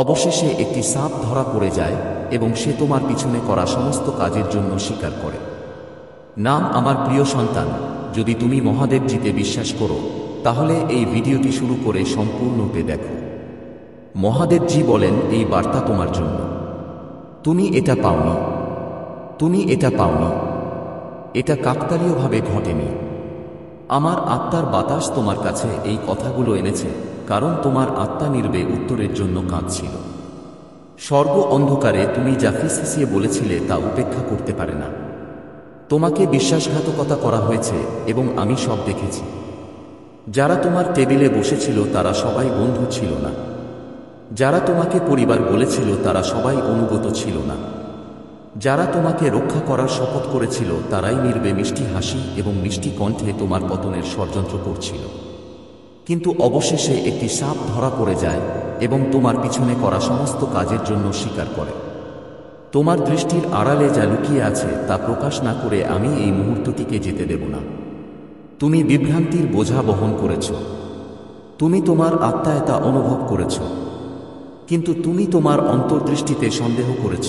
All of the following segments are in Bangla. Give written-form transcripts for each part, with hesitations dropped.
অবশেষে একটি সাপ ধরা পড়ে যায় এবং সে তোমার পিছনে করা সমস্ত কাজের জন্য স্বীকার করে। নাম আমার প্রিয় সন্তান, যদি তুমি মহাদেবজিতে বিশ্বাস করো তাহলে এই ভিডিওটি শুরু করে সম্পূর্ণরূপে দেখো। মহাদেবজি বলেন এই বার্তা তোমার জন্য। তুমি এটা পাওনি, তুমি এটা পাওনি, এটা কাকতালীয়ভাবে ঘটেনি। আমার আত্মার বাতাস তোমার কাছে এই কথাগুলো এনেছে, কারণ তোমার আত্মা নির্বে উত্তরের জন্য কাঁদছিল। স্বর্গ অন্ধকারে তুমি যা ফিসফিসিয়ে বলেছিলে তা উপেক্ষা করতে পারে না। তোমাকে বিশ্বাসঘাতকতা করা হয়েছে এবং আমি সব দেখেছি। যারা তোমার টেবিলে বসেছিল তারা সবাই বন্ধু ছিল না। যারা তোমাকে পরিবার বলেছিল তারা সবাই অনুগত ছিল না। যারা তোমাকে রক্ষা করার শপথ করেছিল তারাই নির্বে মিষ্টি হাসি এবং মিষ্টি কণ্ঠে তোমার পতনের ষড়যন্ত্র করছিল। কিন্তু অবশেষে একটি সাপ ধরা পড়ে যায় এবং তোমার পিছনে করা সমস্ত কাজের জন্য স্বীকার করে। তোমার দৃষ্টির আড়ালে যা লুকিয়ে আছে তা প্রকাশ না করে আমি এই মুহূর্তটিকে যেতে দেব না। তুমি বিভ্রান্তির বোঝা বহন করেছ, তুমি তোমার আত্মায় তা অনুভব করেছ, কিন্তু তুমি তোমার অন্তর্দৃষ্টিতে সন্দেহ করেছ।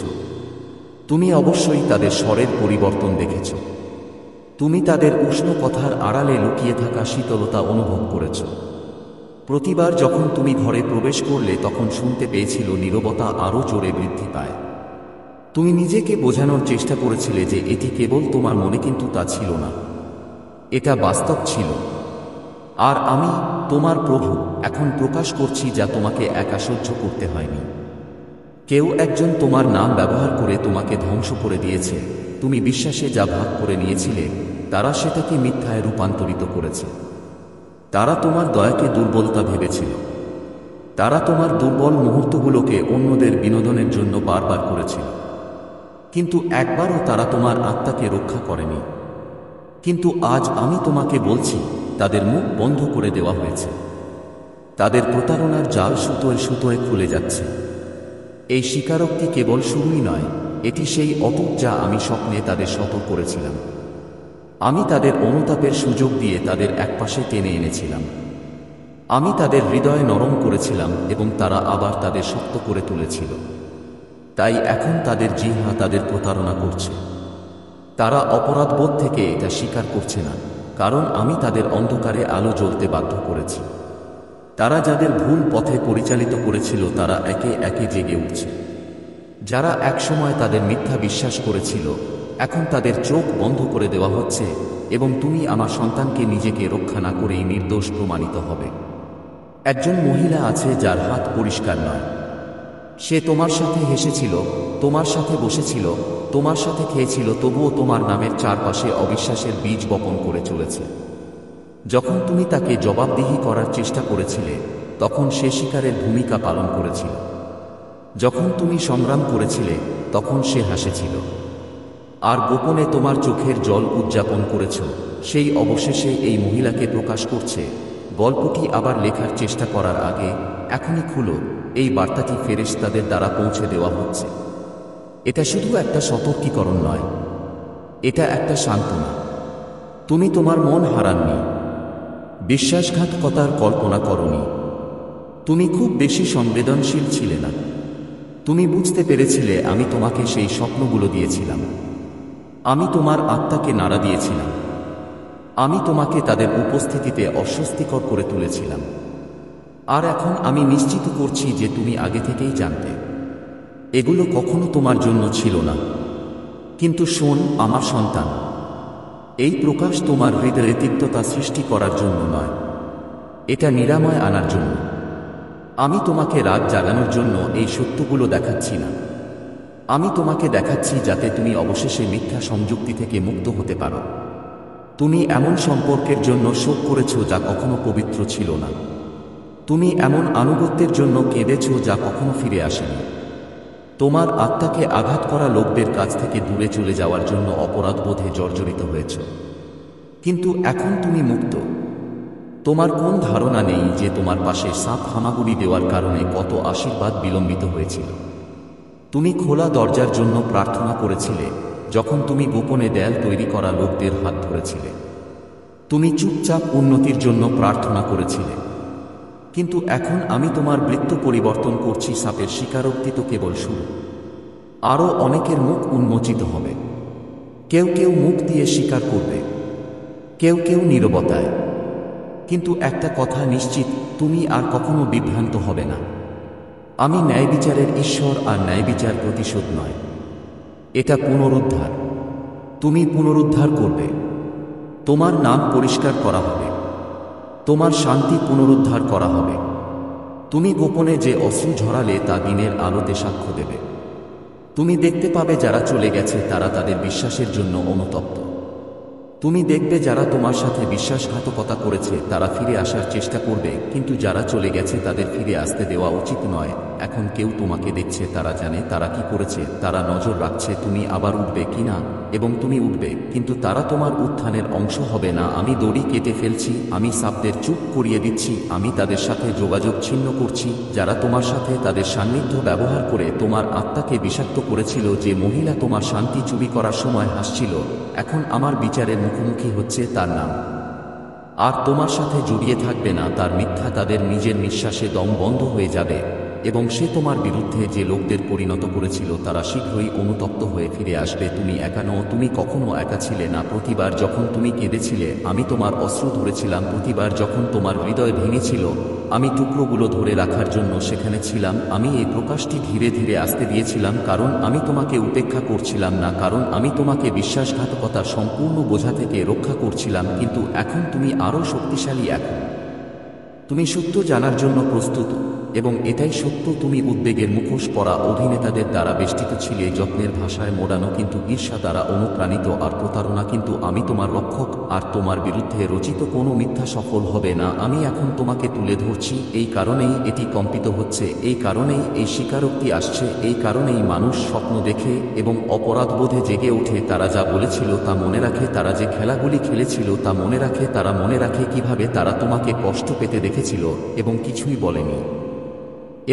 তুমি অবশ্যই তাদের স্বরের পরিবর্তন দেখেছ। তুমি তাদের উষ্ণ কথার আড়ালে লুকিয়ে থাকা শীতলতা অনুভব করেছ। প্রতিবার যখন তুমি ঘরে প্রবেশ করলে তখন শুনতে পেয়েছিল নীরবতা আরও জোরে বৃদ্ধি পায়। তুমি নিজেকে বোঝানোর চেষ্টা করেছিলে যে এটি কেবল তোমার মনে, কিন্তু তা ছিল না, এটা বাস্তব ছিল। আর আমি, তোমার প্রভু, এখন প্রকাশ করছি যা তোমাকে একা সহ্য করতে হয়নি। কেউ একজন তোমার নাম ব্যবহার করে তোমাকে ধ্বংস করে দিয়েছে। তুমি বিশ্বাসে যা ভাগ করে নিয়েছিলে তারা সেটাকে মিথ্যায় রূপান্তরিত করেছে। তারা তোমার দয়াকে দুর্বলতা ভেবেছিল। তারা তোমার দুর্বল মুহূর্তগুলোকে অন্যদের বিনোদনের জন্য বারবার করেছিল, কিন্তু একবারও তারা তোমার আত্মাকে রক্ষা করেনি। কিন্তু আজ আমি তোমাকে বলছি, তাদের মুখ বন্ধ করে দেওয়া হয়েছে। তাদের প্রতারণার জাল সুতোয় সুতোয় খুলে যাচ্ছে। এই স্বীকারোক্তি কেবল শুরুই নয়, এটি সেই অটুট যা আমি স্বপ্নে তাদের সতর্ক করেছিলাম। আমি তাদের অনুতাপের সুযোগ দিয়ে তাদের একপাশে টেনে এনেছিলাম। আমি তাদের হৃদয় নরম করেছিলাম এবং তারা আবার তাদের শক্ত করে তুলেছিল। তাই এখন তাদের জিহ্বা তাদের প্রতারণা করছে। তারা অপরাধবোধ থেকে এটা স্বীকার করছে না, কারণ আমি তাদের অন্ধকারে আলো জ্বলতে বাধ্য করেছি। তারা যাদের ভুল পথে পরিচালিত করেছিল তারা একে একে জেগে উঠছে। যারা একসময় তাদের মিথ্যা বিশ্বাস করেছিল এখন তাদের চোখ বন্ধ করে দেওয়া হচ্ছে এবং তুমি আমার সন্তানকে নিজেকে রক্ষা না করেই নির্দোষ প্রমাণিত হবে। একজন মহিলা আছে যার হাত পরিষ্কার নয়। সে তোমার সাথে হেসেছিল, তোমার সাথে বসেছিল, তোমার সাথে খেয়েছিল, তবুও তোমার নামের চারপাশে অবিশ্বাসের বীজ বপন করে চলেছে। যখন তুমি তাকে জবাবদিহি করার চেষ্টা করেছিলে তখন সে শিকারের ভূমিকা পালন করেছিল। যখন তুমি সংগ্রাম করেছিলে তখন সে হাসেছিল। আর গোপনে তোমার চোখের জল উদযাপন করেছ। সেই অবশেষে এই মহিলাকে প্রকাশ করছে। গল্পটি আবার লেখার চেষ্টা করার আগে এখনই খুলো, এই বার্তাটি ফেরেশতাদের দ্বারা পৌঁছে দেওয়া হচ্ছে। এটা শুধু একটা সতর্কীকরণ নয়, এটা একটা সান্ত্বনা। তুমি তোমার মন হারাননি, বিশ্বাসঘাতকতার কল্পনা করনি। তুমি খুব বেশি সংবেদনশীল ছিলে না। তুমি বুঝতে পেরেছিলে আমি তোমাকে সেই স্বপ্নগুলো দিয়েছিলাম। আমি তোমার আত্মাকে নাড়া দিয়েছিলাম। আমি তোমাকে তাদের উপস্থিতিতে অস্বস্তিকর করে তুলেছিলাম। আর এখন আমি নিশ্চিত করছি যে তুমি আগে থেকেই জানতে। এগুলো কখনো তোমার জন্য ছিল না। কিন্তু শোন আমার সন্তান, এই প্রকাশ তোমার হৃদয়ে তিক্ততা সৃষ্টি করার জন্য নয়, এটা নিরাময় আনার জন্য। আমি তোমাকে রাগ জাগানোর জন্য এই সত্যগুলো দেখাচ্ছি না। আমি তোমাকে দেখাচ্ছি যাতে তুমি অবশেষে মিথ্যা সংযুক্তি থেকে মুক্ত হতে পারো। তুমি এমন সম্পর্কের জন্য শোক করেছ যা কখনো পবিত্র ছিল না। তুমি এমন আনুগত্যের জন্য কেঁদেছ যা কখনো ফিরে আসেনি। তোমার আত্মাকে আঘাত করা লোকদের কাছ থেকে দূরে চলে যাওয়ার জন্য অপরাধবোধে জর্জরিত হয়েছ। কিন্তু এখন তুমি মুক্ত। তোমার কোন ধারণা নেই যে তোমার পাশে সাপ হামাগুড়ি দেওয়ার কারণে কত আশীর্বাদ বিলম্বিত হয়েছিল। তুমি খোলা দরজার জন্য প্রার্থনা করেছিলে যখন তুমি গোপনে দেয়াল তৈরি করা লোকদের হাত ধরেছিলে। তুমি চুপচাপ উন্নতির জন্য প্রার্থনা করেছিলে, কিন্তু এখন আমি তোমার বৃত্ত পরিবর্তন করছি। সাপের স্বীকারোক্তি তো কেবল শুরু। আরও অনেকের মুখ উন্মোচিত হবে। কেউ কেউ মুখ দিয়ে স্বীকার করবে, কেউ কেউ নীরবতায়। কিন্তু একটা কথা নিশ্চিত, তুমি আর কখনো বিভ্রান্ত হবে না। আমি ন্যায় বিচারের ঈশ্বর, আর ন্যায় বিচার প্রতিশোধ নয়, এটা পুনরুদ্ধার। তুমি পুনরুদ্ধার করবে, তোমার নাম পরিষ্কার করা হবে, তোমার শান্তি পুনরুদ্ধার করা হবে। তুমি গোপনে যে অশ্রু ঝরালে তা দিনের আলোতে সাক্ষ্য দেবে। তুমি দেখতে পাবে যারা চলে গেছে তারা তাদের বিশ্বাসের জন্য অনুতপ্ত। তুমি দেখবে যারা তোমার সাথে বিশ্বাসঘাতকতা করেছে তারা ফিরে আসার চেষ্টা করবে, কিন্তু যারা চলে গেছে তাদের ফিরে আসতে দেওয়া উচিত নয়। এখন কেউ তোমাকে দেখছে, তারা জানে তারা কি করেছে, তারা নজর রাখছে তুমি আবার উঠবে কিনা, এবং তুমি উঠবে, কিন্তু তারা তোমার উত্থানের অংশ হবে না। আমি দড়ি কেটে ফেলছি, আমি সাপদের চুপ করিয়ে দিচ্ছি, আমি তাদের সাথে যোগাযোগ ছিন্ন করছি যারা তোমার সাথে তাদের সান্নিধ্য ব্যবহার করে তোমার আত্মাকে বিষাক্ত করেছিল। যে মহিলা তোমার শান্তি চুরি করার সময় হাসছিল, এখন আমার বিচারের মুখোমুখি হচ্ছে, তার নাম আর তোমার সাথে জড়িয়ে থাকবে না। তার মিথ্যা তাদের নিজের নিঃশ্বাসে দম বন্ধ হয়ে যাবে, এবং সে তোমার বিরুদ্ধে যে লোকদের পরিণত করেছিল তারা শীঘ্রই অনুতপ্ত হয়ে ফিরে আসবে। তুমি একা নও, তুমি কখনো একা ছিলে না। প্রতিবার যখন তুমি কেঁদেছিলে আমি তোমার অস্ত্র ধরেছিলাম, প্রতিবার যখন তোমার হৃদয় ভেঙেছিল আমি টুকরোগুলো ধরে রাখার জন্য সেখানে ছিলাম। আমি এই প্রকাশটি ধীরে ধীরে আসতে দিয়েছিলাম, কারণ আমি তোমাকে উপেক্ষা করছিলাম না, কারণ আমি তোমাকে বিশ্বাসঘাতকতার সম্পূর্ণ বোঝা থেকে রক্ষা করছিলাম। কিন্তু এখন তুমি আরও শক্তিশালী, এখন তুমি সত্য জানার জন্য প্রস্তুত, এবং এটাই সত্য। তুমি উদ্বেগের মুখোশ পরা অভিনেতাদের দ্বারা বেষ্টিত ছিলে, যত্নের ভাষায় মোড়ানো কিন্তু ঈর্ষা দ্বারা অনুপ্রাণিত আর প্রতারণা। কিন্তু আমি তোমার রক্ষক, আর তোমার বিরুদ্ধে রচিত কোনো মিথ্যা সফল হবে না। আমি এখন তোমাকে তুলে ধরছি, এই কারণেই এটি কম্পিত হচ্ছে, এই কারণেই এই স্বীকারোক্তি আসছে, এই কারণেই মানুষ স্বপ্ন দেখে এবং অপরাধবোধে জেগে ওঠে। তারা যা বলেছিল তা মনে রাখে, তারা যে খেলাগুলি খেলেছিল তা মনে রাখে, তারা মনে রাখে কিভাবে তারা তোমাকে কষ্ট পেতে দেখেছিল এবং কিছুই বলেনি।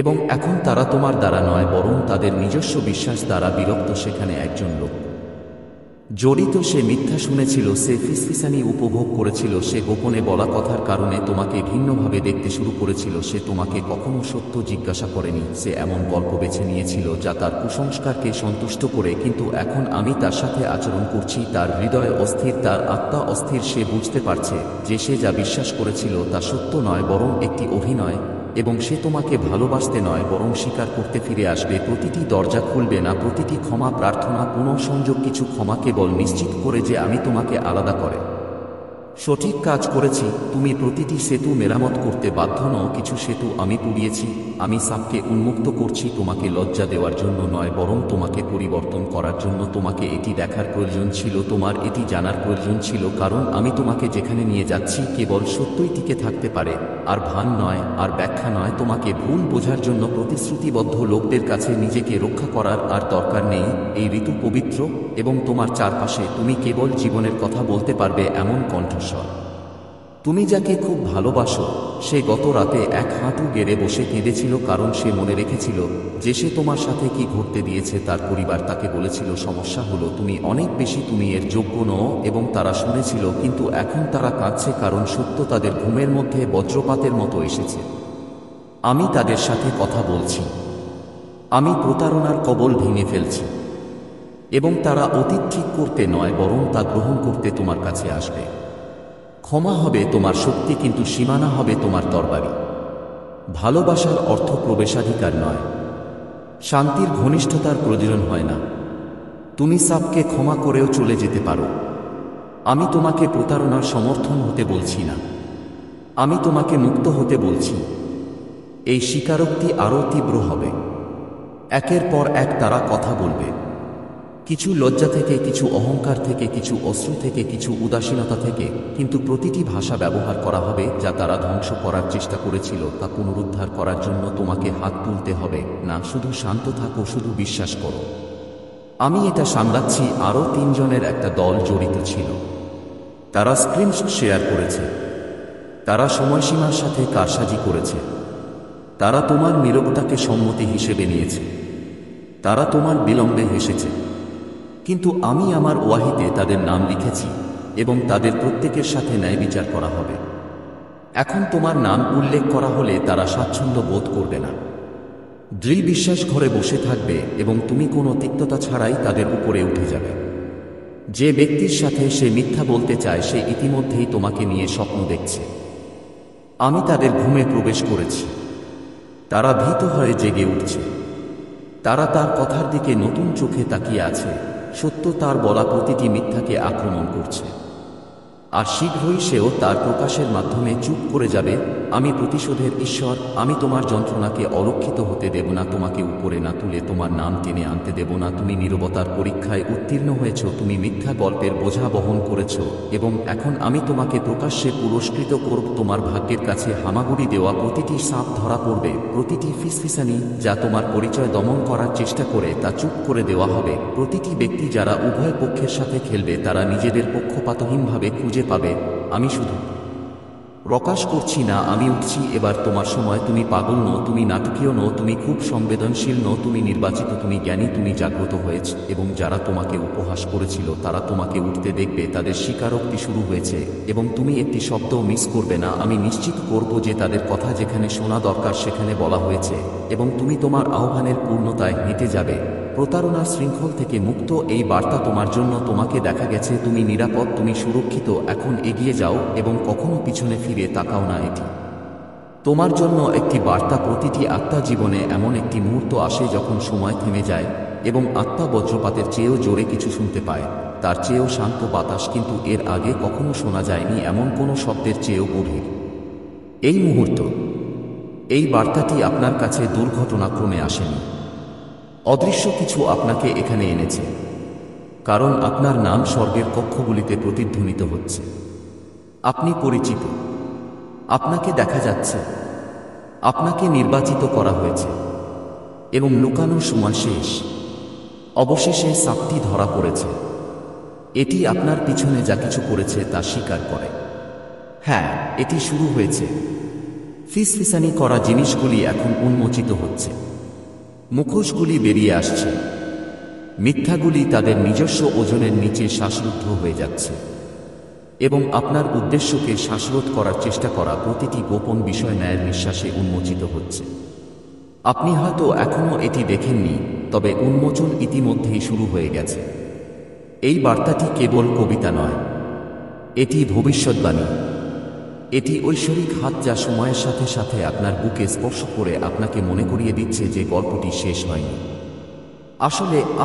এবং এখন তারা তোমার দ্বারা নয়, বরং তাদের নিজস্ব বিশ্বাস দ্বারা বিরক্ত। সেখানে একজন লোক জড়িত, সে মিথ্যা শুনেছিল, সে ফিসফিসানি উপভোগ করেছিল, সে গোপনে বলা কথার কারণে তোমাকে ভিন্নভাবে দেখতে শুরু করেছিল। সে তোমাকে কখনো সত্য জিজ্ঞাসা করেনি, সে এমন গল্প বেছে নিয়েছিল যা তার কুসংস্কারকে সন্তুষ্ট করে। কিন্তু এখন আমি তার সাথে আচরণ করছি, তার হৃদয় অস্থির, তার আত্মা অস্থির। সে বুঝতে পারছে যে সে যা বিশ্বাস করেছিল তা সত্য নয়, বরং একটি অভিনয়, এবং সে তোমাকে ভালোবাসতে নয় বরং স্বীকার করতে ফিরে আসবে। প্রতিটি দরজা খুলবে না, প্রতিটি ক্ষমা প্রার্থনা, পুনঃসংযোগ, কিছু ক্ষমা কেবল নিশ্চিত করে যে আমি তোমাকে আলাদা করে সঠিক কাজ করেছি। তুমি প্রতিটি সেতু মেরামত করতে বাধ্য নও, কিছু সেতু আমি পুড়িয়েছি। আমি সাপকে উন্মুক্ত করছি, তোমাকে লজ্জা দেওয়ার জন্য নয়, বরং তোমাকে পরিবর্তন করার জন্য। তোমাকে এটি দেখার প্রয়োজন ছিল, তোমার এটি জানার প্রয়োজন ছিল, কারণ আমি তোমাকে যেখানে নিয়ে যাচ্ছি কেবল সত্যই টিকে থাকতে পারে, আর ভান নয়, আর ব্যাখ্যা নয়। তোমাকে ভুল বোঝার জন্য প্রতিশ্রুতিবদ্ধ লোকদের কাছে নিজেকে রক্ষা করার আর দরকার নেই। এই ঋতু পবিত্র, এবং তোমার চারপাশে তুমি কেবল জীবনের কথা বলতে পারবে এমন কণ্ঠস্বর। তুমি যাকে খুব ভালোবাসো সে গত রাতে এক হাঁটু গেড়ে বসে কেঁদেছিল, কারণ সে মনে রেখেছিল যে সে তোমার সাথে কি ঘটতে দিয়েছে। তার পরিবার তাকে বলেছিল সমস্যা হলো তুমি অনেক বেশি, তুমি এর যোগ্য নও, এবং তারা শুনেছিল। কিন্তু এখন তারা কাঁদছে, কারণ সত্য তাদের ঘুমের মধ্যে বজ্রপাতের মতো এসেছে। আমি তাদের সাথে কথা বলছি, আমি প্রতারণার কবল ভেঙে ফেলছি, এবং তারা অতীত ঠিক করতে নয় বরং তা গ্রহণ করতে তোমার কাছে আসবে। ক্ষমা হবে তোমার শক্তি, কিন্তু সীমানা হবে তোমার তরবারি। ভালোবাসার অর্থ প্রবেশাধিকার নয়, শান্তির ঘনিষ্ঠতার প্রয়োজন হয় না। তুমি সাপকে ক্ষমা করেও চলে যেতে পারো। আমি তোমাকে প্রতারণার সমর্থন হতে বলছি না, আমি তোমাকে মুক্ত হতে বলছি। এই স্বীকারোক্তি আরও তীব্র হবে। একের পর এক তারা কথা বলবে, কিছু লজ্জা থেকে, কিছু অহংকার থেকে, কিছু অশ্রু থেকে, কিছু উদাসীনতা থেকে, কিন্তু প্রতিটি ভাষা ব্যবহার করা হবে যা তারা ধ্বংস করার চেষ্টা করেছিল তা পুনরুদ্ধার করার জন্য তোমাকে হাত তুলতে হবে না। শুধু শান্ত থাকো, শুধু বিশ্বাস করো। আমি এটা সামলাচ্ছি। আরও 3 জনের একটা দল জড়িত ছিল। তারা স্ক্রিনশট শেয়ার করেছে, তারা সময়সীমার সাথে কারসাজি করেছে, তারা তোমার নীরবতাকে সম্মতি হিসেবে নিয়েছে, তারা তোমার বিলম্বে হেসেছে। কিন্তু আমি আমার ওয়াহিতে তাদের নাম লিখেছি, এবং তাদের প্রত্যেকের সাথে ন্যায় বিচার করা হবে। এখন তোমার নাম উল্লেখ করা হলে তারা স্বাচ্ছন্দ্য বোধ করবে না। দৃঢ় বিশ্বাস ঘরে বসে থাকবে এবং তুমি কোনো তিক্ততা ছাড়াই তাদের উপরে উঠে যাবে। যে ব্যক্তির সাথে সে মিথ্যা বলতে চায় সে ইতিমধ্যেই তোমাকে নিয়ে স্বপ্ন দেখছে। আমি তাদের ঘুমে প্রবেশ করেছি। তারা ভীত হয়ে জেগে উঠছে। তারা তার কথার দিকে নতুন চোখে তাকিয়ে আছে। সত্য তার বলা প্রতিটি মিথ্যাকে আক্রমণ করছে, আর শীঘ্রই সেও তার প্রকাশের মাধ্যমে চুপ করে যাবে। আমি প্রতিশোধের ঈশ্বর, আমি তোমার যন্ত্রণাকে অলক্ষিত হতে দেব না, তোমাকে উপরে না তুলে তোমার নাম টেনে আনতে দেব না। তুমি নীরবতার পরীক্ষায় উত্তীর্ণ হয়েছ, তুমি মিথ্যা গল্পের বোঝা বহন করেছ, এবং এখন আমি তোমাকে প্রকাশ্যে পুরস্কৃত করব। তোমার ভাগ্যের কাছে হামাগুড়ি দেওয়া প্রতিটি সাপ ধরা পড়বে, প্রতিটি ফিসফিসানি যা তোমার পরিচয় দমন করার চেষ্টা করে তা চুপ করে দেওয়া হবে। প্রতিটি ব্যক্তি যারা উভয় পক্ষের সাথে খেলবে তারা নিজেদের পক্ষপাতহীনভাবে খুঁজে পাবে। আমি শুধু প্রকাশ করছি না, আমি উঠছি। এবার তোমার সময়। তুমি পাগল নও, তুমি নাটকীয় নও, তুমি খুব সংবেদনশীল নও, তুমি নির্বাচিত, তুমি জ্ঞানী, তুমি জাগ্রত হয়েছ। এবং যারা তোমাকে উপহাস করেছিল তারা তোমাকে উঠতে দেখবে, তাদের স্বীকারোক্তি শুরু হয়েছে, এবং তুমি একটি শব্দও মিস করবে না। আমি নিশ্চিত করব যে তাদের কথা যেখানে শোনা দরকার সেখানে বলা হয়েছে, এবং তুমি তোমার আহ্বানের পূর্ণতায় হেঁটে যাবে। প্রতারণার শৃঙ্খল থেকে মুক্ত এই বার্তা তোমার জন্য। তোমাকে দেখা গেছে, তুমি নিরাপদ, তুমি সুরক্ষিত। এখন এগিয়ে যাও এবং কখনো পিছনে ফিরে তাকাও না। এটি তোমার জন্য একটি বার্তা। প্রতিটি আত্মা জীবনে এমন একটি মুহূর্ত আসে যখন সময় থেমে যায় এবং আত্মা বজ্রপাতের চেয়েও জোরে কিছু শুনতে পায়, তার চেয়েও শান্ত বাতাস, কিন্তু এর আগে কখনো শোনা যায়নি এমন কোনো শব্দের চেয়েও গভীর। এই মুহূর্ত, এই বার্তাটি আপনার কাছে দুর্ঘটনাক্রমে আসেনি। অদৃশ্য কিছু আপনাকে এখানে এনেছে, কারণ আপনার নাম স্বর্গের কক্ষগুলিতে প্রতিধ্বনিত হচ্ছে। আপনি পরিচিত, আপনাকে দেখা যাচ্ছে, আপনাকে নির্বাচিত করা হয়েছে, এবং লুকানোর সময় শেষ। অবশেষে সাপটি ধরা পড়েছে। এটি আপনার পিছনে যা কিছু করেছে তা স্বীকার করে। হ্যাঁ, এটি শুরু হয়েছে। ফিসফিসানি করা জিনিসগুলি এখন উন্মোচিত হচ্ছে। মুখোশগুলি বেরিয়ে আসছে। মিথ্যাগুলি তাদের নিজস্ব ওজনের নিচে শ্বাসরুদ্ধ হয়ে যাচ্ছে, এবং আপনার উদ্দেশ্যকে শ্বাসরোধ করার চেষ্টা করা প্রতিটি গোপন বিষয় ন্যায়ের নিঃশ্বাসে উন্মোচিত হচ্ছে। আপনি হয়তো এখনও এটি দেখেননি, তবে উন্মোচন ইতিমধ্যেই শুরু হয়ে গেছে। এই বার্তাটি কেবল কবিতা নয়, এটি ভবিষ্যদ্বাণী। এটি ঐশ্বরিক হাত যা সময়ের সাথে সাথে আপনার বুকে স্পর্শ করে আপনাকে মনে করিয়ে দিচ্ছে যে গল্পটি শেষ হয়নি।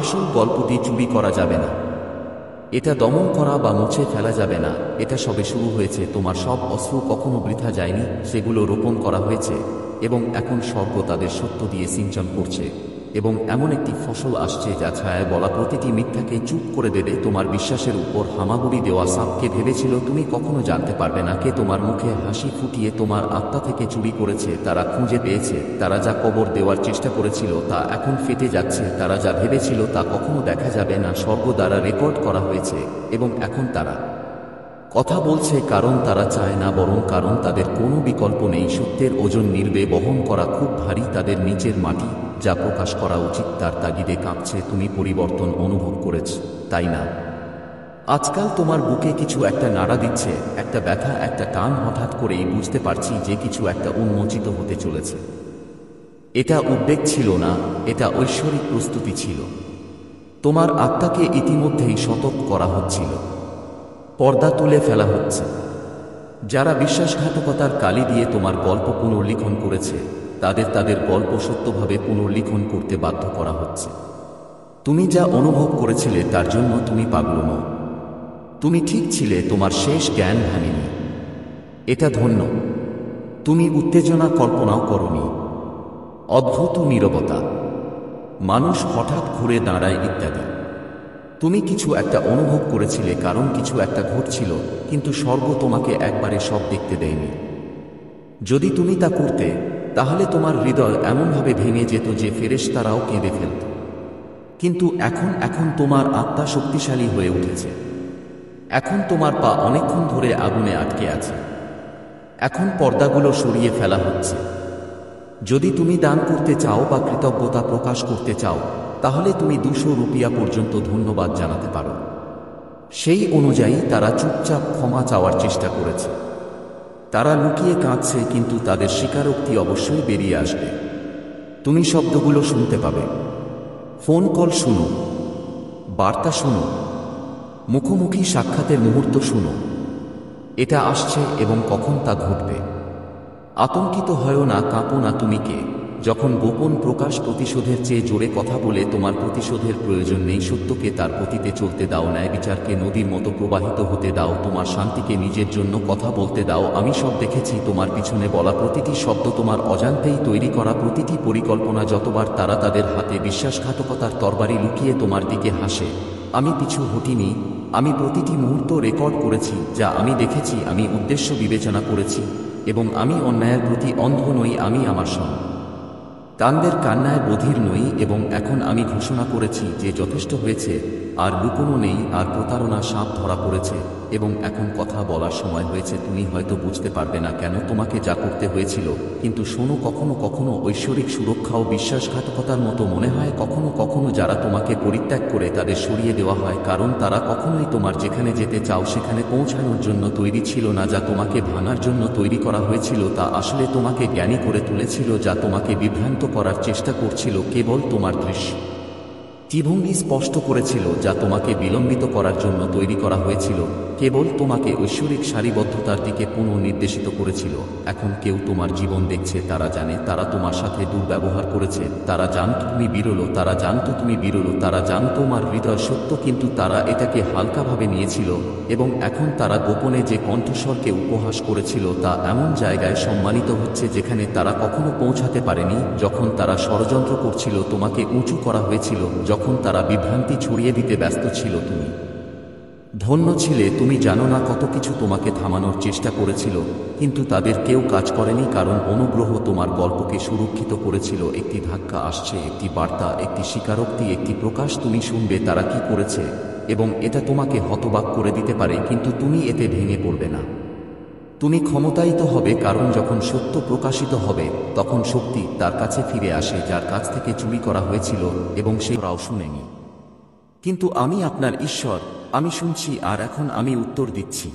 আসল গল্পটি চুরি করা যাবে না, এটা দমন করা বা মুছে ফেলা যাবে না। এটা সবে শুরু হয়েছে। তোমার সব অস্ত্র কখনো বৃথা যায়নি, সেগুলো রোপণ করা হয়েছে, এবং এখন স্বর্গ তাদের সত্য দিয়ে সিঞ্চন করছে, এবং এমন একটি ফসল আসছে যা ছায়ায় বলা প্রতিটি মিথ্যাকে চুপ করে দেবে। তোমার বিশ্বাসের উপর হামাগুড়ি দেওয়া সাপকে ভেবেছিল তুমি কখনো জানতে পারবে না কে তোমার মুখে হাসি ফুটিয়ে তোমার আত্মা থেকে চুরি করেছে। তারা খুঁজে পেয়েছে। তারা যা কবর দেওয়ার চেষ্টা করেছিল তা এখন ফেটে যাচ্ছে। তারা যা ভেবেছিল তা কখনো দেখা যাবে না স্বর্গ দ্বারা রেকর্ড করা হয়েছে, এবং এখন তারা কথা বলছে, কারণ তারা চায় না, বরং কারণ তাদের কোনো বিকল্প নেই। সত্যের ওজন নির্বে বহন করা খুব ভারী। তাদের নিচের মাটি যা প্রকাশ করা উচিত তার তাগিদে কাঁপছে। তুমি পরিবর্তন অনুভব করেছ, তাই না? আজকাল তোমার বুকে কিছু একটা নাড়া দিচ্ছে, একটা ব্যথা, একটা টান। হঠাৎ করেই বুঝতে পারছি যে কিছু একটা উন্মোচিত হতে চলেছে। এটা উদ্বেগ ছিল না, এটা ঐশ্বরিক প্রস্তুতি ছিল। তোমার আত্মাকে ইতিমধ্যেই সতর্ক করা হচ্ছিল। পর্দা তুলে ফেলা হচ্ছে। যারা বিশ্বাসঘাতকতার কালি দিয়ে তোমার গল্প পুনর্লিখন করেছে তাদের গল্প সত্যভাবে পুনর্লিখন করতে বাধ্য করা হচ্ছে। তুমি যা অনুভব করেছিলে তার জন্য তুমি পাগল নও। তুমি ঠিক ছিলে, তোমার শেষ জ্ঞান ভাঙেনি। এটা ধন্য। তুমি উত্তেজনা কল্পনাও করনি। অদ্ভুত নীরবতা, মানুষ হঠাৎ ঘুরে দাঁড়ায় ইত্যাদি। তুমি কিছু একটা অনুভব করেছিলে, কারণ কিছু একটা ঘটছিল, কিন্তু স্বর্গ তোমাকে একবারে সব দেখতে দেয়নি। যদি তুমি তা করতে, তাহলে তোমার হৃদয় এমনভাবে ভেঙে যেত যে ফেরেশতারাও কেঁদে ফেলত। কিন্তু এখন তোমার আত্মা শক্তিশালী হয়ে উঠেছে। এখন তোমার পা অনেকক্ষণ ধরে আগুনে আটকে আছে। এখন পর্দাগুলো সরিয়ে ফেলা হচ্ছে। যদি তুমি দান করতে চাও বা কৃতজ্ঞতা প্রকাশ করতে চাও, তাহলে তুমি 200 রুপিয়া পর্যন্ত ধন্যবাদ জানাতে পারো। সেই অনুযায়ী তারা চুপচাপ ক্ষমা চাওয়ার চেষ্টা করেছে। তারা লুকিয়ে কাঁদছে, কিন্তু তাদের স্বীকারোক্তি অবশ্যই বেরিয়ে আসবে। তুমি শব্দগুলো শুনতে পাবে। ফোন কল শুনো, বার্তা শুনো, মুখোমুখি সাক্ষাতের মুহূর্ত শুনো। এটা আসছে এবং কখন তা ঘটবে। আতঙ্কিত হয়ো না, কাঁপো না। তুমি কে? যখন গোপন প্রকাশ প্রতিশোধের চেয়ে জোরে কথা বলে, তোমার প্রতিশোধের প্রয়োজন নেই। সত্যকে তার গতিতে চলতে দাও, ন্যায় বিচারকে নদীর মতো প্রবাহিত হতে দাও, তোমার শান্তিকে নিজের জন্য কথা বলতে দাও। আমি সব দেখেছি, তোমার পিছনে বলা প্রতিটি শব্দ, তোমার অজান্তেই তৈরি করা প্রতিটি পরিকল্পনা। যতবার তারা তাদের হাতে বিশ্বাসঘাতকতার তরবারি লুকিয়ে তোমার দিকে হাসে, আমি পিছু হটিনি। আমি প্রতিটি মুহূর্ত রেকর্ড করেছি, যা আমি দেখেছি। আমি উদ্দেশ্য বিবেচনা করেছি এবং আমি অন্যায়ের প্রতি অন্ধ নই। আমি আমার তানদের কান্নায় বধির নই। এবং এখন আমি ঘোষণা করেছি যে যথেষ্ট হয়েছে, আর লুকোনো নেই, আর প্রতারণা সাপ ধরা পড়েছে এবং এখন কথা বলার সময় হয়েছে। তুমি হয়তো বুঝতে পারবে না কেন তোমাকে যা করতে হয়েছিল, কিন্তু শোনো, কখনো কখনো ঐশ্বরিক সুরক্ষাও বিশ্বাসঘাতকতার মতো মনে হয়। কখনো কখনো যারা তোমাকে পরিত্যাগ করে, তাদের সরিয়ে দেওয়া হয়, কারণ তারা কখনোই তোমার যেখানে যেতে চাও সেখানে পৌঁছানোর জন্য তৈরি ছিল না। যা তোমাকে ভাঙার জন্য তৈরি করা হয়েছিল, তা আসলে তোমাকে জ্ঞানী করে তুলেছিল। যা তোমাকে বিভ্রান্ত করার চেষ্টা করছিল, কেবল তোমার দৃষ্টিভঙ্গি স্পষ্ট করেছিল। যা তোমাকে বিলম্বিত করার জন্য তৈরি করা হয়েছিল, কেবল তোমাকে ঐশ্বরিক সারিবদ্ধতার দিকে পুনর্নির্দেশিত করেছিল। এখন কেউ তোমার জীবন দেখছে, তারা জানে তারা তোমার সাথে দুর্ব্যবহার করেছে। তারা জানত তুমি বিরল, তারা জানত তুমি বিরল, তারা জানত তোমার হৃদয় সত্য, কিন্তু তারা এটাকে হালকাভাবে নিয়েছিল। এবং এখন তারা গোপনে যে কণ্ঠস্বরকে উপহাস করেছিল, তা এমন জায়গায় সম্মানিত হচ্ছে যেখানে তারা কখনো পৌঁছাতে পারেনি। যখন তারা ষড়যন্ত্র করছিল, তোমাকে উঁচু করা হয়েছিল। যখন তারা বিভ্রান্তি ছড়িয়ে দিতে ব্যস্ত ছিল, তুমি ধন্য ছিলে। তুমি জানো না কত কিছু তোমাকে থামানোর চেষ্টা করেছিল, কিন্তু তাদের কেউ কাজ করেনি, কারণ অনুগ্রহ তোমার গল্পকে সুরক্ষিত করেছিল। একটি ধাক্কা আসছে, একটি বার্তা, একটি স্বীকারোক্তি, একটি প্রকাশ। তুমি শুনবে তারা কি করেছে, এবং এটা তোমাকে হতবাক করে দিতে পারে, কিন্তু তুমি এতে ভেঙে পড়বে না। তুমি ক্ষমতায়িত হবে, কারণ যখন সত্য প্রকাশিত হবে, তখন শক্তি তার কাছে ফিরে আসে যার কাছ থেকে চুরি করা হয়েছিল, এবং সেরাও শুনেনি। কিন্তু আমি আপনার ঈশ্বর, আমি শুনছি, আর এখন আমি উত্তর দিচ্ছি।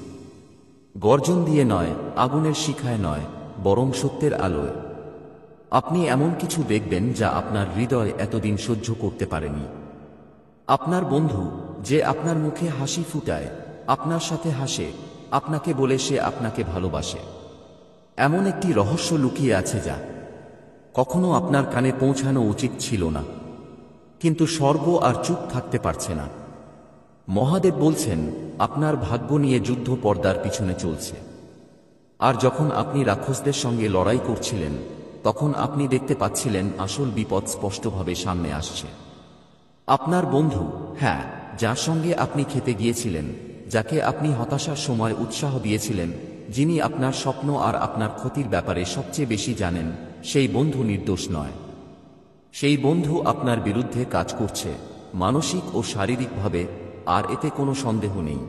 গর্জন দিয়ে নয়, আগুনের শিখায় নয়, বরং সত্যের আলোয়। আপনি এমন কিছু দেখবেন যা আপনার হৃদয় এতদিন সহ্য করতে পারেনি। আপনার বন্ধু, যে আপনার মুখে হাসি ফুটায়, আপনার সাথে হাসে, আপনাকে বলে সে আপনাকে ভালোবাসে। এমন একটি রহস্য লুকিয়ে আছে যা কখনো আপনার কানে পৌঁছানো উচিত ছিল না, কিন্তু স্বর্গ আর চুপ থাকতে পারছে না। মহাদেব বলছেন, আপনার ভাগ্য নিয়ে যুদ্ধ পর্দার পিছনে চলছে। আর যখন আপনি রাক্ষসদের সঙ্গে লড়াই করছিলেন, তখন আপনি দেখতে পাচ্ছিলেন আসল বিপদ স্পষ্টভাবে সামনে আসছে। আপনার বন্ধু, হ্যাঁ, যার সঙ্গে আপনি খেতে গিয়েছিলেন, যাকে আপনি হতাশার সময় উৎসাহ দিয়েছিলেন, যিনি আপনার স্বপ্ন আর আপনার ক্ষতির ব্যাপারে সবচেয়ে বেশি জানেন, সেই বন্ধু নির্দোষ নয়। সেই বন্ধু আপনার বিরুদ্ধে কাজ করছে, মানসিক ও শারীরিকভাবে, আর এতে কোনো সন্দেহ নেই।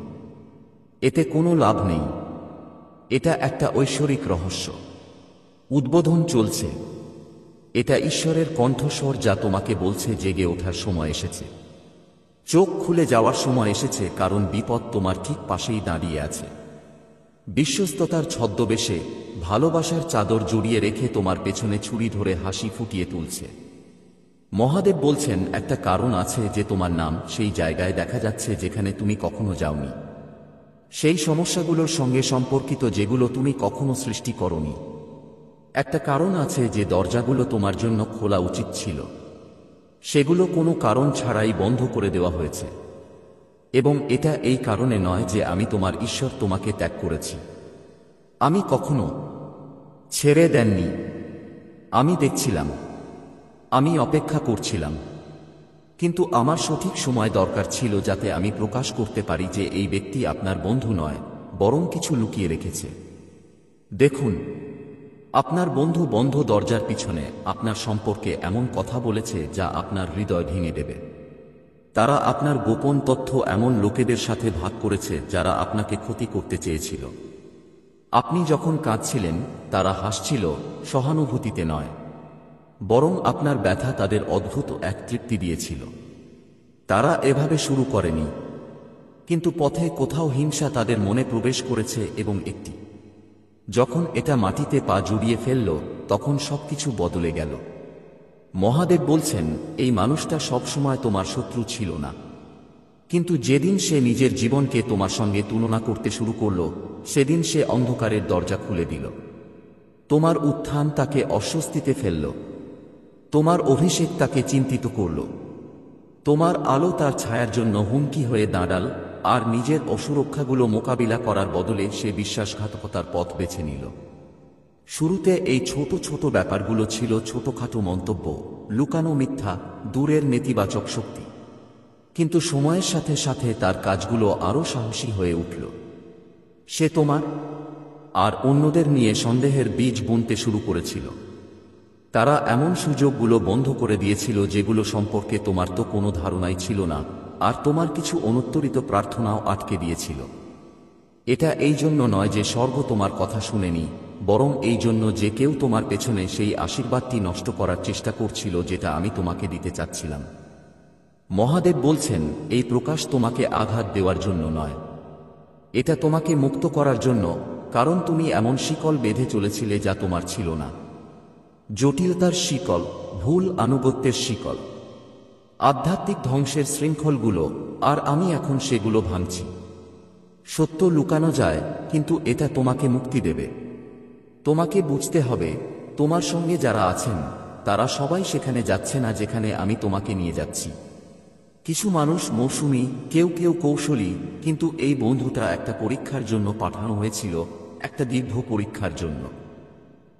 এতে কোনো লাভ নেই। এটা একটা ঐশ্বরিক রহস্য। উদ্বোধন চলছে। এটা ঈশ্বরের কণ্ঠস্বর যা তোমাকে বলছে জেগে ওঠার সময় এসেছে। চোখ খুলে যাওয়ার সময় এসেছে, কারণ বিপদ তোমার ঠিক পাশেই দাঁড়িয়ে আছে। বিশ্বস্ততার ছদ্মবেশে, ভালোবাসার চাদর জড়িয়ে রেখে তোমার পেছনে ছুরি ধরে হাসি ফুটিয়ে তুলছে। মহাদেব বলছেন, একটা কারণ আছে যে তোমার নাম সেই জায়গায় দেখা যাচ্ছে যেখানে তুমি কখনো যাওনি। সেই সমস্যাগুলোর সঙ্গে সম্পর্কিত যেগুলো তুমি কখনো সৃষ্টি করনি। একটা কারণ আছে যে দরজাগুলো তোমার জন্য খোলা উচিত ছিল, সেগুলো কোনো কারণ ছাড়াই বন্ধ করে দেওয়া হয়েছে। এবং এটা এই কারণে নয় যে আমি তোমার ঈশ্বর তোমাকে ত্যাগ করেছি। আমি কখনো ছেড়ে দেননি। আমি দেখছিলাম, আমি অপেক্ষা করছিলাম, কিন্তু আমার সঠিক সময় দরকার ছিল যাতে আমি প্রকাশ করতে পারি যে এই ব্যক্তি আপনার বন্ধু নয়, বরং কিছু লুকিয়ে রেখেছে। দেখুন, আপনার বন্ধু বন্ধ দরজার পিছনে আপনার সম্পর্কে এমন কথা বলেছে যা আপনার হৃদয় ভেঙে দেবে। তারা আপনার গোপন তথ্য এমন লোকেদের সাথে ভাগ করেছে যারা আপনাকে ক্ষতি করতে চেয়েছিল। আপনি যখন কাঁদছিলেন, তারা হাসছিল, সহানুভূতিতে নয়, বরং আপনার ব্যথা তাদের অদ্ভুত এক তৃপ্তি দিয়েছিল। তারা এভাবে শুরু করেনি, কিন্তু পথে কোথাও হিংসা তাদের মনে প্রবেশ করেছে এবং একটি যখন এটা মাটিতে পা জড়িয়ে ফেলল তখন সবকিছু বদলে গেল। মহাদেব বলছেন, এই মানুষটা সবসময় তোমার শত্রু ছিল না, কিন্তু যেদিন সে নিজের জীবনকে তোমার সঙ্গে তুলনা করতে শুরু করল সেদিন সে অন্ধকারের দরজা খুলে দিল। তোমার উত্থান তাকে অস্বস্তিতে ফেলল, তোমার অভিষেক তাকে চিন্তিত করল, তোমার আলো তার ছায়ার জন্য হুমকি হয়ে দাঁড়াল, আর নিজের অসুরক্ষাগুলো মোকাবিলা করার বদলে সে বিশ্বাসঘাতকতার পথ বেছে নিল। শুরুতে এই ছোট ছোট ব্যাপারগুলো ছিল ছোটখাটো মন্তব্য, লুকানো মিথ্যা, দূরের নেতিবাচক শক্তি, কিন্তু সময়ের সাথে সাথে তার কাজগুলো আরও সাহসী হয়ে উঠল। সে তোমার আর অন্যদের নিয়ে সন্দেহের বীজ বুনতে শুরু করেছিল। তারা এমন সুযোগগুলো বন্ধ করে দিয়েছিল যেগুলো সম্পর্কে তোমার তো কোনো ধারণাই ছিল না, আর তোমার কিছু অনুত্তরিত প্রার্থনাও আটকে দিয়েছিল। এটা এই জন্য নয় যে স্বর্গ তোমার কথা শুনেনি, বরং এই জন্য যে কেউ তোমার পেছনে সেই আশীর্বাদটি নষ্ট করার চেষ্টা করছিল যেটা আমি তোমাকে দিতে চাচ্ছিলাম। মহাদেব বলছেন, এই প্রকাশ তোমাকে আঘাত দেওয়ার জন্য নয়, এটা তোমাকে মুক্ত করার জন্য, কারণ তুমি এমন শিকল বেঁধে চলেছিলে যা তোমার ছিল না। জটিলতার শিকল, ভুল আনুগত্যের শিকল, আধ্যাত্মিক ধ্বংসের শৃঙ্খলগুলো, আর আমি এখন সেগুলো ভাঙছি। সত্য লুকানো যায়, কিন্তু এটা তোমাকে মুক্তি দেবে। তোমাকে বুঝতে হবে, তোমার সঙ্গে যারা আছেন তারা সবাই সেখানে যাচ্ছে না যেখানে আমি তোমাকে নিয়ে যাচ্ছি। কিছু মানুষ মৌসুমী, কেউ কেউ কৌশলী, কিন্তু এই বন্ধুটা একটা পরীক্ষার জন্য পাঠানো হয়েছিল, একটা দীর্ঘ পরীক্ষার জন্য।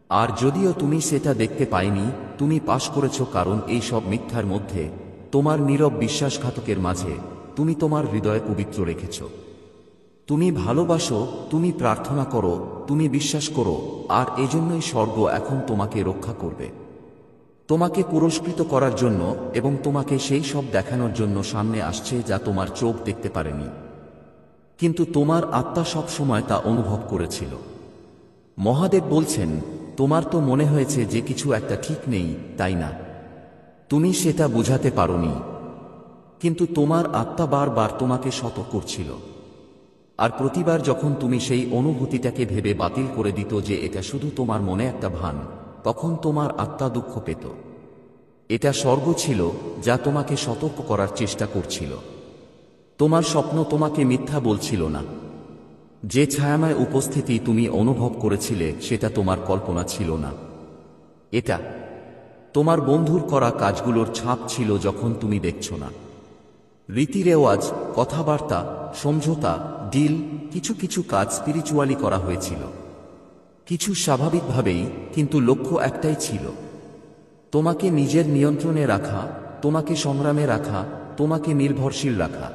আর যদিও তুমি সেটা দেখতে পাইনি, তুমি পাশ করেছ, কারণ এই সব মিথ্যার মধ্যে, তোমার নীরব বিশ্বাসঘাতকের মাঝে, তুমি তোমার হৃদয় পবিত্র রেখেছ। তুমি ভালোবাসো, তুমি প্রার্থনা করো, তুমি বিশ্বাস করো, আর এজন্যই স্বর্গ এখন তোমাকে রক্ষা করবে, তোমাকে পুরস্কৃত করার জন্য, এবং তোমাকে সেই সব দেখানোর জন্য সামনে আসছে যা তোমার চোখ দেখতে পারেনি, কিন্তু তোমার আত্মা সব সময় তা অনুভব করেছিল। মহাদেব বলছেন, তোমার তো মনে হয়েছে যে কিছু একটা ঠিক নেই, তাই না? তুমি সেটা বোঝাতে পারোনি, কিন্তু তোমার আত্মা বারবার তোমাকে সতর্ক করছিল। আর প্রতিবার যখন তুমি সেই অনুভূতিটাকে ভেবে বাতিল করে দিত যে এটা শুধু তোমার মনে একটা ভান, তখন তোমার আত্মা দুঃখ পেত। এটা স্বর্গ ছিল যা তোমাকে সতর্ক করার চেষ্টা করছিল। তোমার স্বপ্ন তোমাকে মিথ্যা বলছিল না। যে ছায়াময় উপস্থিতি তুমি অনুভব করেছিলে সেটা তোমার কল্পনা ছিল না। এটা তোমার বন্ধুর করা কাজগুলোর ছাপ ছিল যখন তুমি দেখছ না। রীতিরেওয়াজ, কথাবার্তা, সমঝোতা, ডিল, কিছু কিছু কাজ স্পিরিচুয়ালি করা হয়েছিল, কিছু স্বাভাবিকভাবেই, কিন্তু লক্ষ্য একটাই ছিল, তোমাকে নিজের নিয়ন্ত্রণে রাখা, তোমাকে সংগ্রামে রাখা, তোমাকে নির্ভরশীল রাখা।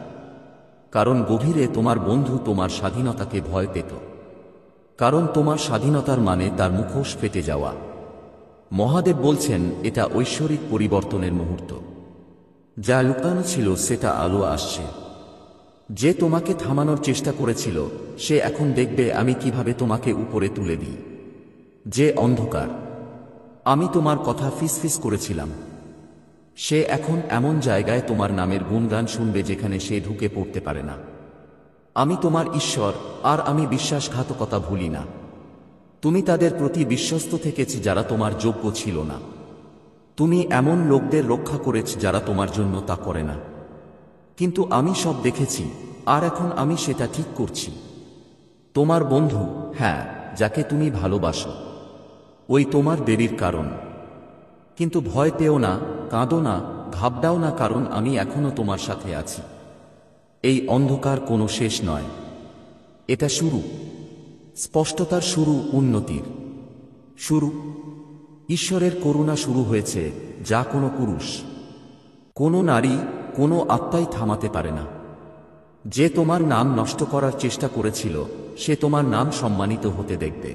কারণ গভীরে তোমার বন্ধু তোমার স্বাধীনতাকে ভয় পেত, কারণ তোমার স্বাধীনতার মানে তার মুখোশ ফেটে যাওয়া। মহাদেব বলছেন, এটা ঐশ্বরিক পরিবর্তনের মুহূর্ত। যা লুকানো ছিল সেটা আলো আসছে। যে তোমাকে থামানোর চেষ্টা করেছিল সে এখন দেখবে আমি কিভাবে তোমাকে উপরে তুলে দিই। যে অন্ধকার আমি তোমার কথা ফিসফিস করেছিলাম, সে এখন এমন জায়গায় তোমার নামের গুণগান শুনবে যেখানে সে ঢুকে পড়তে পারে না। আমি তোমার ঈশ্বর, আর আমি বিশ্বাসঘাতকতা ভুলি না। তুমি তাদের প্রতি বিশ্বস্ত থেকেছ যারা তোমার যোগ্য ছিল না। তুমি এমন লোকদের রক্ষা করেছ যারা তোমার জন্য তা করে না, কিন্তু আমি সব দেখেছি, আর এখন আমি সেটা ঠিক করছি। তোমার বন্ধু, হ্যাঁ, যাকে তুমি ভালোবাসো, ওই তোমার দেরির কারণ। কিন্তু ভয় পেও না, কাঁদো না, ঘাবড়াও না, কারণ আমি এখনো তোমার সাথে আছি। এই অন্ধকার কোনো শেষ নয়, এটা শুরু। স্পষ্টতার শুরু, উন্নতির শুরু। ঈশ্বরের করুণা শুরু হয়েছে, যা কোনো পুরুষ, কোনো নারী, কোনো আত্মাই থামাতে পারে না। যে তোমার নাম নষ্ট করার চেষ্টা করেছিল সে তোমার নাম সম্মানিত হতে দেখবে।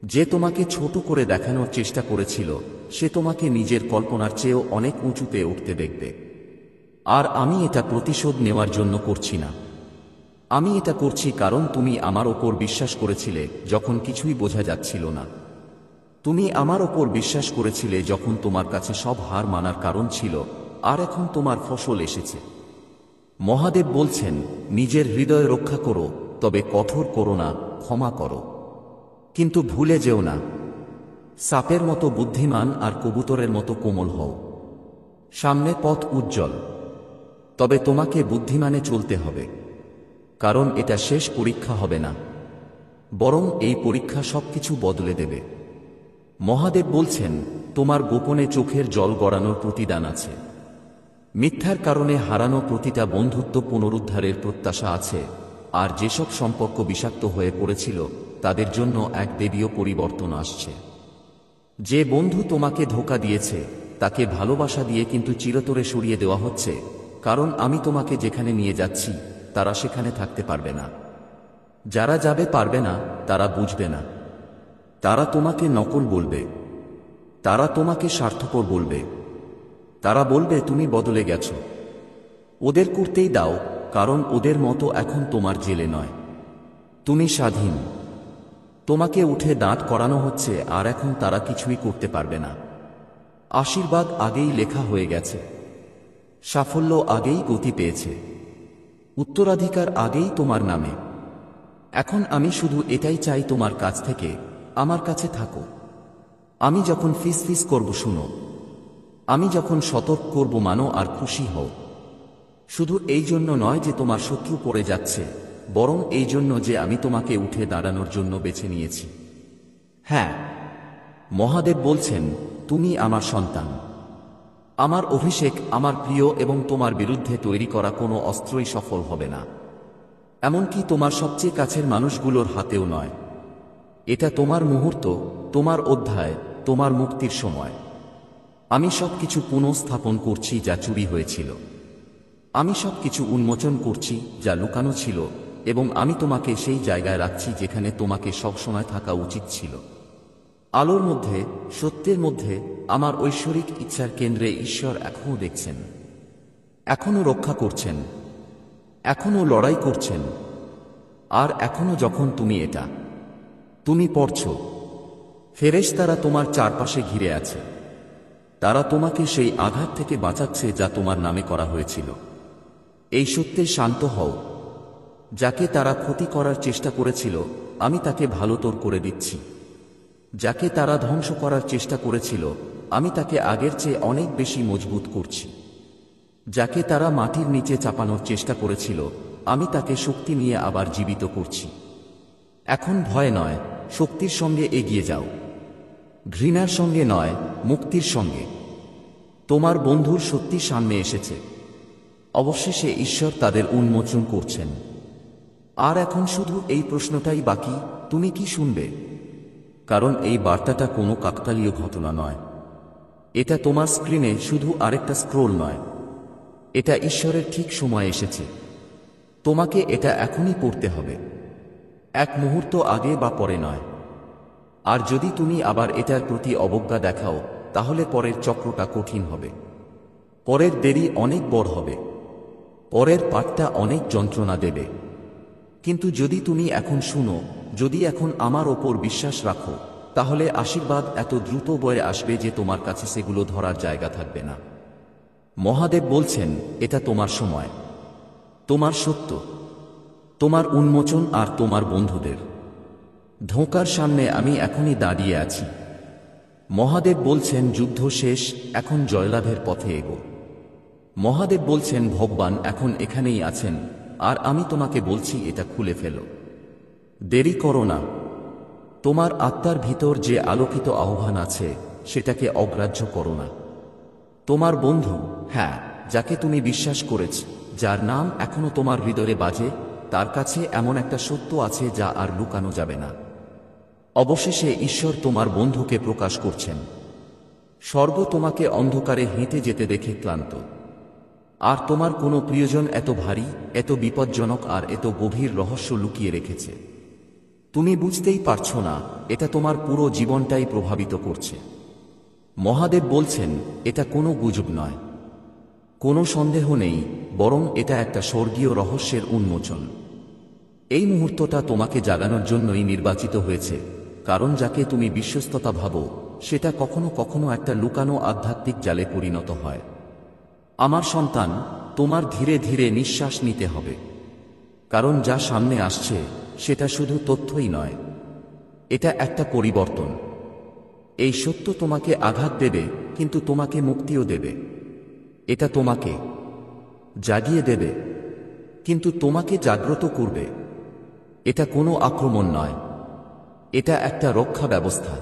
যে তোমাকে ছোট করে দেখানোর চেষ্টা করেছিল সে তোমাকে নিজের কল্পনার চেয়েও অনেক উঁচুতে উঠতে দেখবে। আর আমি এটা প্রতিশোধ নেওয়ার জন্য করছি না, আমি এটা করছি কারণ তুমি আমার ওপর বিশ্বাস করেছিলে যখন কিছুই বোঝা যাচ্ছিল না। তুমি আমার ওপর বিশ্বাস করেছিলে যখন তোমার কাছে সব হার মানার কারণ ছিল, আর এখন তোমার ফসল এসেছে। মহাদেব বলছেন, নিজের হৃদয় রক্ষা করো, তবে কঠোর করো না, ক্ষমা করো। কিন্তু ভুলে যেও না, সাপের মতো বুদ্ধিমান আর কবুতরের মতো কোমল হও। সামনে পথ উজ্জ্বল, তবে তোমাকে বুদ্ধিমানে চলতে হবে, কারণ এটা শেষ পরীক্ষা হবে না, বরং এই পরীক্ষা সবকিছু বদলে দেবে। মহাদেব বলছেন, তোমার গোপনে চোখের জল গড়ানোর প্রতিদান আছে। মিথ্যার কারণে হারানো প্রতিটা বন্ধুত্ব পুনরুদ্ধারের প্রত্যাশা আছে, আর যেসব সম্পর্ক বিষাক্ত হয়ে পড়েছিল তাদের জন্য এক দেবীয় পরিবর্তন আসছে। যে বন্ধু তোমাকে ধোঁকা দিয়েছে তাকে ভালোবাসা দিয়ে কিন্তু চিরতরে সরিয়ে দেওয়া হচ্ছে, কারণ আমি তোমাকে যেখানে নিয়ে যাচ্ছি তারা সেখানে থাকতে পারবে না। যারা যাবে পারবে না তারা বুঝবে না, তারা তোমাকে নকল বলবে, তারা তোমাকে স্বার্থপর বলবে, তারা বলবে তুমি বদলে গেছ। ওদের করতেই দাও, কারণ ওদের মতো এখন তোমার জেলে নয়, তুমি স্বাধীন। তোমাকে উঠে দাঁড় করানো হচ্ছে, আর এখন তারা কিছুই করতে পারবে না। আশীর্বাদ আগেই লেখা হয়ে গেছে, সাফল্য আগেই গতি পেয়েছে, উত্তরাধিকার আগেই তোমার নামে। এখন আমি শুধু এটাই চাই তোমার কাছ থেকে আমার কাছে থাকো। আমি যখন ফিস ফিস করব শুনো, আমি যখন সতর্ক করব মানো আর খুশি হও। শুধু এই জন্য নয় যে তোমার শত্রু পড়ে যাচ্ছে, বরং এই জন্য যে আমি তোমাকে উঠে দাঁড়ানোর জন্য বেছে নিয়েছি। হ্যাঁ, মহাদেব বলছেন, তুমি আমার সন্তান, আমার অভিষেক, আমার প্রিয়, এবং তোমার বিরুদ্ধে তৈরি করা কোনো অস্ত্রই সফল হবে না, এমনকি তোমার সবচেয়ে কাছের মানুষগুলোর হাতেও নয়। এটা তোমার মুহূর্ত, তোমার অধ্যায়, তোমার মুক্তির সময়। আমি সবকিছু পুনঃস্থাপন করছি যা চুরি হয়েছিল, আমি সবকিছু উন্মোচন করছি যা লুকানো ছিল, এবং আমি তোমাকে সেই জায়গায় রাখছি যেখানে তোমাকে সবসময় থাকা উচিত ছিল। আলোর মধ্যে, সত্যের মধ্যে, আমার ঐশ্বরিক ইচ্ছার কেন্দ্রে ঈশ্বর এখনও দেখছেন, এখনও রক্ষা করছেন, এখনও লড়াই করছেন। আর এখনও যখন তুমি পড়ছ, ফেরেশতারা তোমার চারপাশে ঘিরে আছে। তারা তোমাকে সেই আঘাত থেকে বাঁচাচ্ছে যা তোমার নামে করা হয়েছিল। এই সত্যে শান্ত হও, যাকে তারা ক্ষতি করার চেষ্টা করেছিল আমি তাকে ভালোতর করে দিচ্ছি। যাকে তারা ধ্বংস করার চেষ্টা করেছিল আমি তাকে আগের চেয়ে অনেক বেশি মজবুত করছি। যাকে তারা মাটির নিচে চাপানোর চেষ্টা করেছিল আমি তাকে শক্তি নিয়ে আবার জীবিত করছি। এখন ভয় নয়, শক্তির সঙ্গে এগিয়ে যাও। ঘৃণার সঙ্গে নয়, মুক্তির সঙ্গে। তোমার বন্ধুর সত্যি সামনে এসেছে। অবশেষে ঈশ্বর তাদের উন্মোচন করছেন। আর এখন শুধু এই প্রশ্নটাই বাকি, তুমি কি শুনবে? কারণ এই বার্তাটা কোনো কাকতালীয় ঘটনা নয়। এটা তোমার স্ক্রিনে শুধু আরেকটা স্ক্রোল নয়, এটা ঈশ্বরের ঠিক সময় এসেছে। তোমাকে এটা এখনই পড়তে হবে, এক মুহূর্ত আগে বা পরে নয়। আর যদি তুমি আবার এটার প্রতি অবজ্ঞা দেখাও তাহলে পরের চক্রটা কঠিন হবে, পরের দেরি অনেক বড় হবে, পরের পাঠটা অনেক যন্ত্রণা দেবে। কিন্তু যদি তুমি এখন শুনো, যদি এখন আমার ওপর বিশ্বাস রাখো, তাহলে আশীর্বাদ এত দ্রুত বয়ে আসবে যে তোমার কাছে সেগুলো ধরার জায়গা থাকবে না। মহাদেব বলছেন, এটা তোমার সময়, তোমার সত্য, তোমার উন্মোচন, আর তোমার বন্ধুদের ধোঁকার সামনে আমি এখনই দাঁড়িয়ে আছি। মহাদেব বলছেন, যুদ্ধ শেষ, এখন জয়লাভের পথে এগো। মহাদেব বলছেন, ভগবান এখন এখানেই আছেন, আর আমি তোমাকে বলছি এটা খুলে ফেলো। দেরি করো না। তোমার আত্মার ভিতর যে আলোকিত আহ্বান আছে সেটাকে অগ্রাহ্য করো না। তোমার বন্ধু, হ্যাঁ, যাকে তুমি বিশ্বাস করেছ, যার নাম এখনো তোমার হৃদয়ে বাজে, তার কাছে এমন একটা সত্য আছে যা আর লুকানো যাবে না। অবশেষে ঈশ্বর তোমার বন্ধুকে প্রকাশ করছেন। স্বর্গ তোমাকে অন্ধকারে হেঁটে যেতে দেখে ক্লান্ত। আর তোমার কোনো প্রিয়জন এত ভারী, এত বিপজ্জনক আর এত গভীর রহস্য লুকিয়ে রেখেছে। তুমি বুঝতেই পারছো না, এটা তোমার পুরো জীবনটাই প্রভাবিত করছে। মহাদেব বলছেন, এটা কোনো গুজব নয়, কোনো সন্দেহ নেই, বরং এটা একটা স্বর্গীয় রহস্যের উন্মোচন। এই মুহূর্তটা তোমাকে জাগানোর জন্যই নির্বাচিত হয়েছে, কারণ যাকে তুমি বিশ্বস্ততা ভাবো সেটা কখনো কখনো একটা লুকানো আধ্যাত্মিক জালে পরিণত হয়। আমার সন্তান, তোমার ধীরে ধীরে নিঃশ্বাস নিতে হবে, কারণ যা সামনে আসছে সেটা শুধু তথ্যই নয়, এটা একটা পরিবর্তন। এই সত্য তোমাকে আঘাত দেবে, কিন্তু তোমাকে মুক্তিও দেবে। এটা তোমাকে জাগিয়ে দেবে, কিন্তু তোমাকে জাগ্রত করবে। এটা কোনো আক্রমণ নয়, এটা একটা রক্ষা ব্যবস্থা।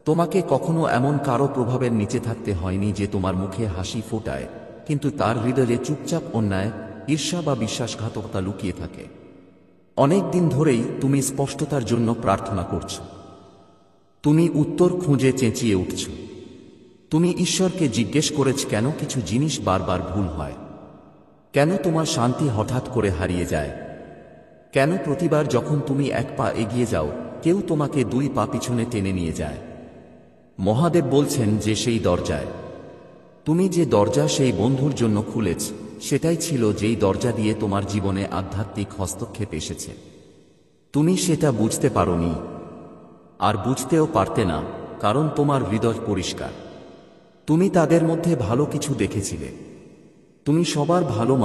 তোমাকে কখনো এমন কারো প্রভাবের নিচে থাকতে হয়নি যে তোমার মুখে হাসি ফোটায়, কিন্তু তার হৃদয়ে চুপচাপ অন্যায়, ঈর্ষা বা বিশ্বাসঘাতকতা লুকিয়ে থাকে। অনেক দিন ধরেই তুমি স্পষ্টতার জন্য প্রার্থনা করছ। তুমি উত্তর খুঁজে চেঁচিয়ে উঠছ। তুমি ঈশ্বরকে জিজ্ঞেস করেছ কেন কিছু জিনিস বারবার ভুল হয়, কেন তোমার শান্তি হঠাৎ করে হারিয়ে যায়, কেন প্রতিবার যখন তুমি এক পা এগিয়ে যাও কেউ তোমাকে দুই পা পিছনে টেনে নিয়ে যায়। মহাদেব বলছেন যে সেই দরজায় তুমি যে দরজা সেই বন্ধুর জন্য খুলেছ, সেটাই ছিল যেই দরজা দিয়ে তোমার জীবনে আধ্যাত্মিক হস্তক্ষেপ এসেছে। তুমি সেটা বুঝতে পারোনি, আর বুঝতেও পারতে না, কারণ তোমার হৃদয় পরিষ্কার। তুমি তাদের মধ্যে ভালো কিছু দেখেছিলে। তুমি সবার ভালো